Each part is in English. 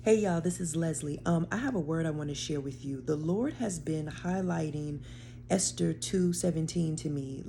Hey y'all, this is Leslie. I have a word I want to share with you. The Lord has been highlighting Esther 2:17 to me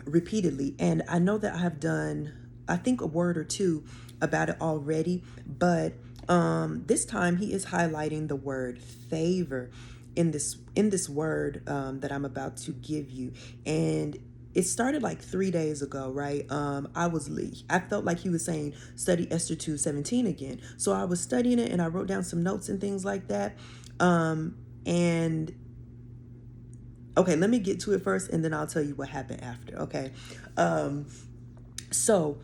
repeatedly, and I know that I have done I think a word or two about it already, but this time he is highlighting the word favor in this word that I'm about to give you. And it started like 3 days ago, right? I felt like he was saying study Esther 2:17 again. So I was studying it and I wrote down some notes and things like that. And okay, let me get to it first and then I'll tell you what happened after. Okay. So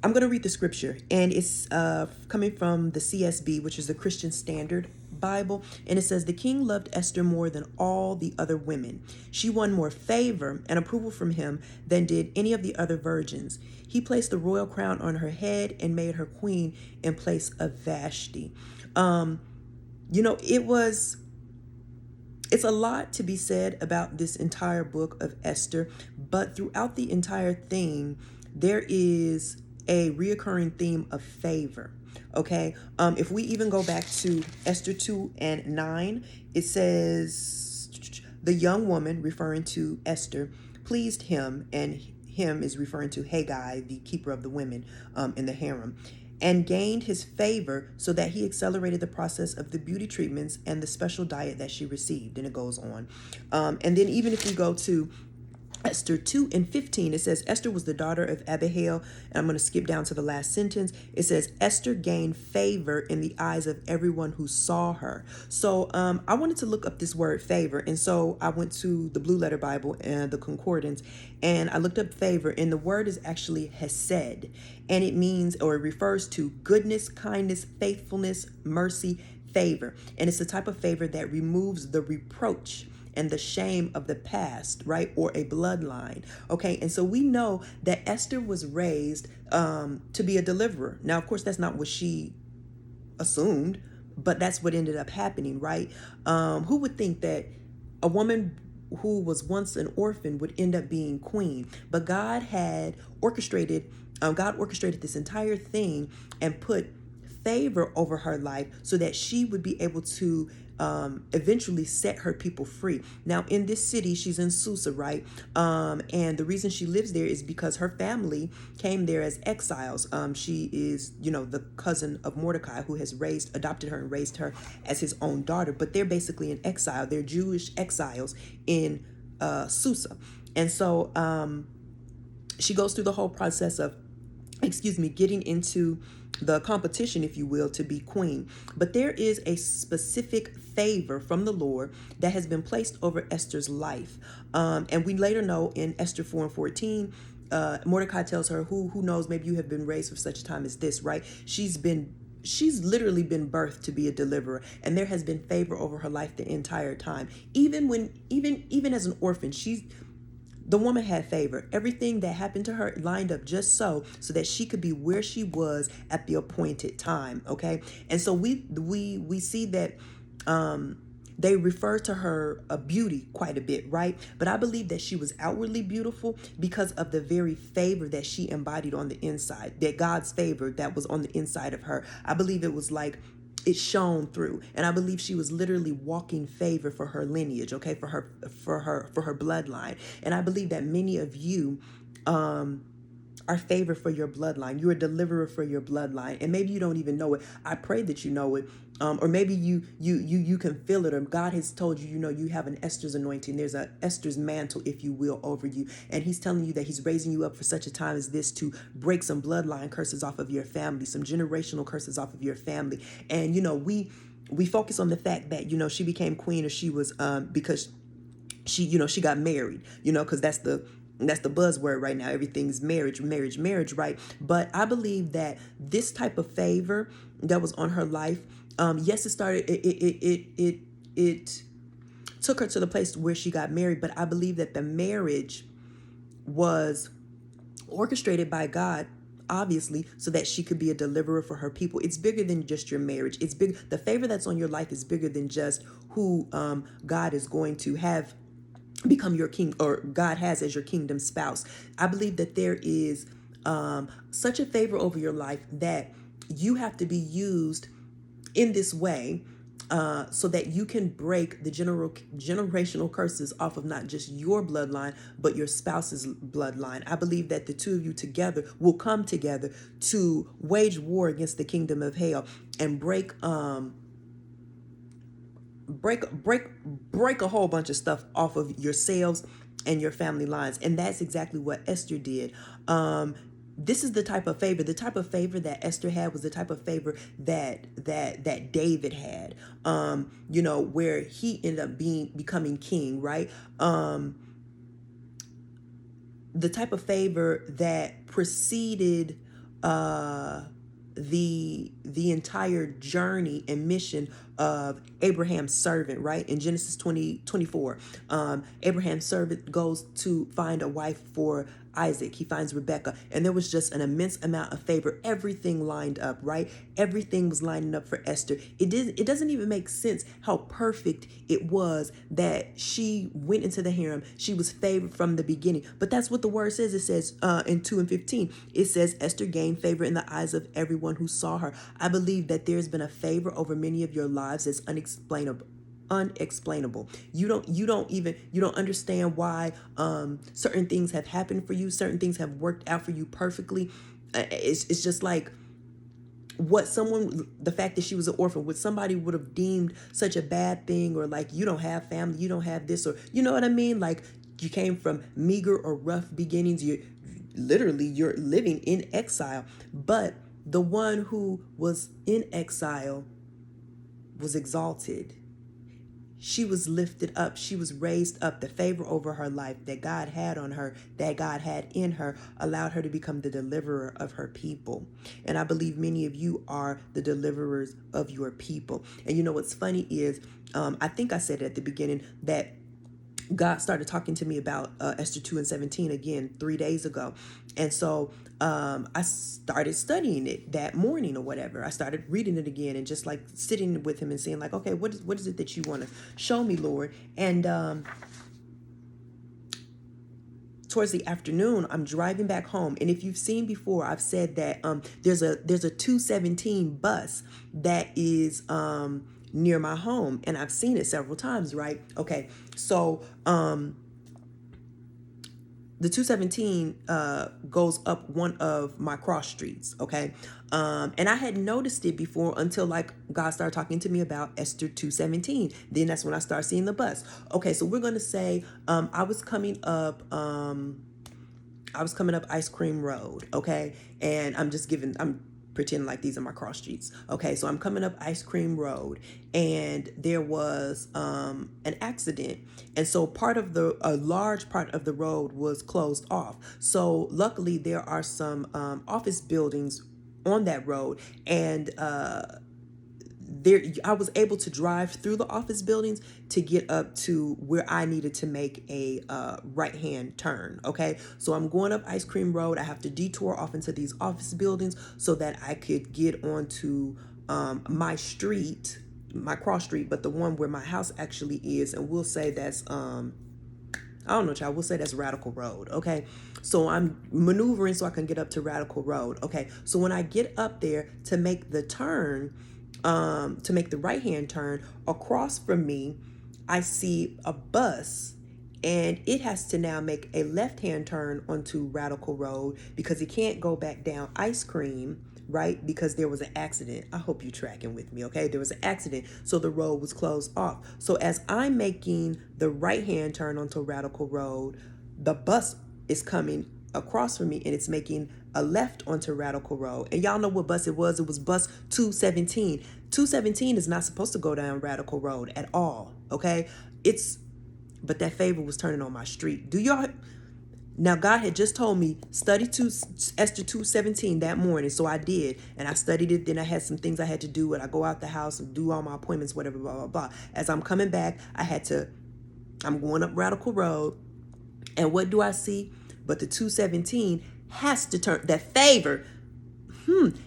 I'm going to read the scripture, and it's coming from the CSB, which is the Christian Standard Bible. And it says, "The king loved Esther more than all the other women. She won more favor and approval from him than did any of the other virgins. He placed the royal crown on her head and made her queen in place of Vashti." You know, it's a lot to be said about this entire book of Esther, but throughout the entire thing, there is a reoccurring theme of favor. Okay, if we even go back to Esther 2:9, it says, "The young woman," referring to Esther, "pleased him," and him is referring to Haggai, the keeper of the women in the harem, "and gained his favor so that he accelerated the process of the beauty treatments and the special diet that she received." And it goes on. And then even if we go to Esther 2:15, it says Esther was the daughter of Abihail. And I'm going to skip down to the last sentence. It says Esther gained favor in the eyes of everyone who saw her. So I wanted to look up this word favor. And so I went to the Blue Letter Bible and the Concordance, and I looked up favor. And the word is actually hesed. And it means, or it refers to goodness, kindness, faithfulness, mercy, favor. And it's the type of favor that removes the reproach and the shame of the past, right? Or a bloodline. Okay. And so we know that Esther was raised to be a deliverer. Now, of course, that's not what she assumed, but that's what ended up happening, right? Who would think that a woman who was once an orphan would end up being queen? But God orchestrated this entire thing and put favor over her life so that she would be able to eventually set her people free. Now, in this city, she's in Susa, right? And the reason she lives there is because her family came there as exiles. She is, the cousin of Mordecai, who has adopted her and raised her as his own daughter. But they're basically in exile. They're Jewish exiles in Susa. And so she goes through the whole process of getting into the competition, if you will, to be queen. But there is a specific favor from the Lord that has been placed over Esther's life. And we later know in Esther 4:14, Mordecai tells her, who knows, maybe you have been raised for such a time as this, right? She's literally been birthed to be a deliverer, and there has been favor over her life the entire time. Even as an orphan, the woman had favor. Everything that happened to her lined up just so that she could be where she was at the appointed time. Okay. And so we see that they refer to her beauty quite a bit, right? But I believe that she was outwardly beautiful because of the very favor that she embodied on the inside, that God's favor that was on the inside of her. I believe it was like it shone through, and I believe she was literally walking favor for her lineage, okay, for her bloodline. And I believe that many of you are favor for your bloodline. You're a deliverer for your bloodline, and maybe you don't even know it. I pray that you know it, or maybe you can feel it, or God has told you, you have an Esther's anointing. There's a Esther's mantle, if you will, over you, and He's telling you that He's raising you up for such a time as this to break some bloodline curses off of your family, some generational curses off of your family. And we focus on the fact that she became queen, or she was because she got married, because that's the buzzword right now. Everything's marriage, marriage, marriage, right? But I believe that this type of favor that was on her life, yes, it took her to the place where she got married, but I believe that the marriage was orchestrated by God, obviously, so that she could be a deliverer for her people. It's bigger than just your marriage. It's big. The favor that's on your life is bigger than just who God is going to have become your king, or God has as your kingdom spouse. I believe that there is such a favor over your life that you have to be used in this way, so that you can break the generational curses off of not just your bloodline, but your spouse's bloodline. I believe that the two of you together will come together to wage war against the kingdom of hell and break a whole bunch of stuff off of yourselves and your family lines. And that's exactly what Esther did. This is the type of favor that Esther had was the type of favor that David had. Where he ended up becoming king, right? The type of favor that preceded the entire journey and mission of Abraham's servant, right? In Genesis 20:24, Abraham's servant goes to find a wife for Isaac. He finds Rebecca, and there was just an immense amount of favor. Everything lined up, right? Everything was lining up for Esther. It doesn't even make sense how perfect it was that she went into the harem. She was favored from the beginning. But that's what the word says. It says in 2:15, it says Esther gained favor in the eyes of everyone who saw her. I believe that there's been a favor over many of your lives that's unexplainable. You don't understand why certain things have happened for you. Certain things have worked out for you perfectly. It's just like the fact that she was an orphan, what somebody would have deemed such a bad thing, or like, you don't have family, you don't have this, or you know what I mean? Like, you came from meager or rough beginnings. You're living in exile. But the one who was in exile was exalted. She was lifted up. She was raised up. The favor over her life that God had on her, that God had in her, allowed her to become the deliverer of her people. And I believe many of you are the deliverers of your people. And you know what's funny is, I think I said it at the beginning, that God started talking to me about Esther 2:17 again 3 days ago. And so I started studying it that morning or whatever. I started reading it again and just like sitting with him and saying like, okay, what is it that you want to show me, Lord? And towards the afternoon, I'm driving back home. And if you've seen before, I've said that there's a 217 bus that is near my home, and I've seen it several times, right? Okay, so the 217 goes up one of my cross streets, okay? And I hadn't noticed it before until like God started talking to me about Esther 2:17. Then that's when I started seeing the bus. Okay, so we're gonna say I was coming up Ice Cream Road, okay? And I'm pretending like these are my cross streets. Okay, so I'm coming up Ice Cream Road, and there was an accident, and so a large part of the road was closed off. So luckily there are some office buildings on that road, and I was able to drive through the office buildings to get up to where I needed to make a right-hand turn. Okay, so I'm going up Ice Cream Road. I have to detour off into these office buildings so that I could get onto my street, my cross street, but the one where my house actually is, and we'll say that's I don't know, child. We'll say that's Radical Road. Okay, so I'm maneuvering so I can get up to Radical Road. Okay, so when I get up there to make the turn, to make the right-hand turn, across from me, I see a bus, and it has to now make a left-hand turn onto Radical Road because it can't go back down Ice Cream, right? Because there was an accident. I hope you're tracking with me, okay? There was an accident, so the road was closed off. So as I'm making the right-hand turn onto Radical Road, the bus is coming across from me, and it's making a left onto Radical Road. And y'all know what bus it was. It was bus 217. 217 is not supposed to go down Radical Road at all, okay? But that favor was turning on my street. Now, God had just told me, study Esther 2:17 that morning, so I did. And I studied it, then I had some things I had to do, and I go out the house and do all my appointments, whatever, blah, blah, blah. As I'm coming back, I'm going up Radical Road, and what do I see? But the 217 has to turn, that favor,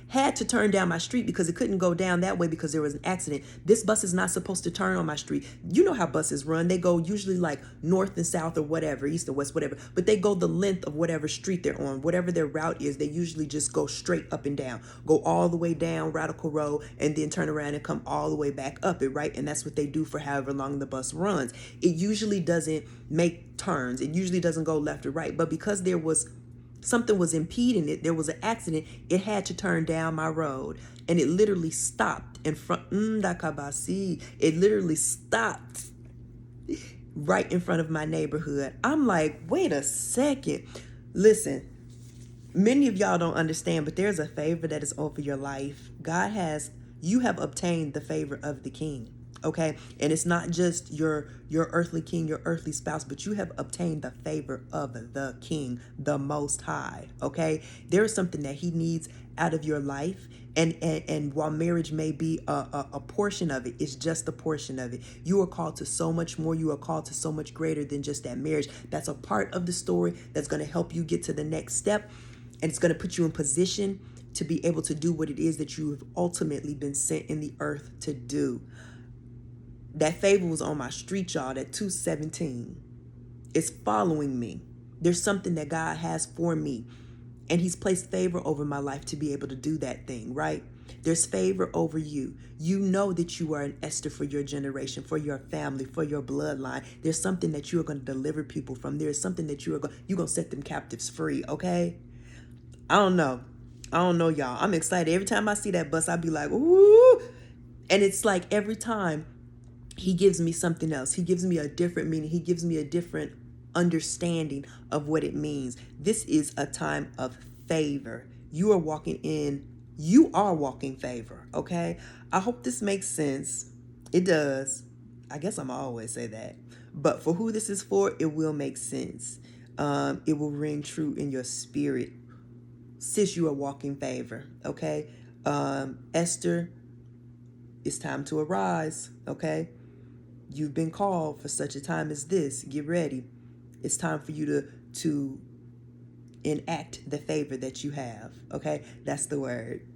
had to turn down my street because it couldn't go down that way because there was an accident. This bus is not supposed to turn on my street. You know how buses run. They go usually like north and south or whatever, east or west, whatever. But they go the length of whatever street they're on, whatever their route is. They usually just go straight up and down, go all the way down Radical Road and then turn around and come all the way back up it, right? And that's what they do for however long the bus runs. It usually doesn't make turns. It usually doesn't go left or right. But because there was something was impeding it, there was an accident, it had to turn down my road. And it literally stopped in front. It literally stopped right in front of my neighborhood. I'm like, wait a second. Listen, many of y'all don't understand, but there's a favor that is over your life. You have obtained the favor of the King. Okay, and it's not just your earthly king, your earthly spouse, but you have obtained the favor of the King, the Most High. Okay, there is something that He needs out of your life, and while marriage may be a portion of it, it's just a portion of it. You are called to so much more. You are called to so much greater than just that marriage. That's a part of the story that's going to help you get to the next step, and it's going to put you in position to be able to do what it is that you have ultimately been sent in the earth to do. That favor was on my street, y'all. That 217 is following me. There's something that God has for me. And He's placed favor over my life to be able to do that thing, right? There's favor over you. You know that you are an Esther for your generation, for your family, for your bloodline. There's something that you are going to deliver people from. There's something that you're going to set them captives free, okay? I don't know, y'all. I'm excited. Every time I see that bus, I'll be like, ooh. And it's like every time He gives me something else. He gives me a different meaning. He gives me a different understanding of what it means. This is a time of favor. You are walking favor, okay? I hope this makes sense. It does. I guess I'm always say that. But for who this is for, it will make sense. It will ring true in your spirit. Sis, you are walking favor, okay? Esther, it's time to arise, okay? You've been called for such a time as this. Get ready. It's time for you to enact the favor that you have. Okay? That's the word.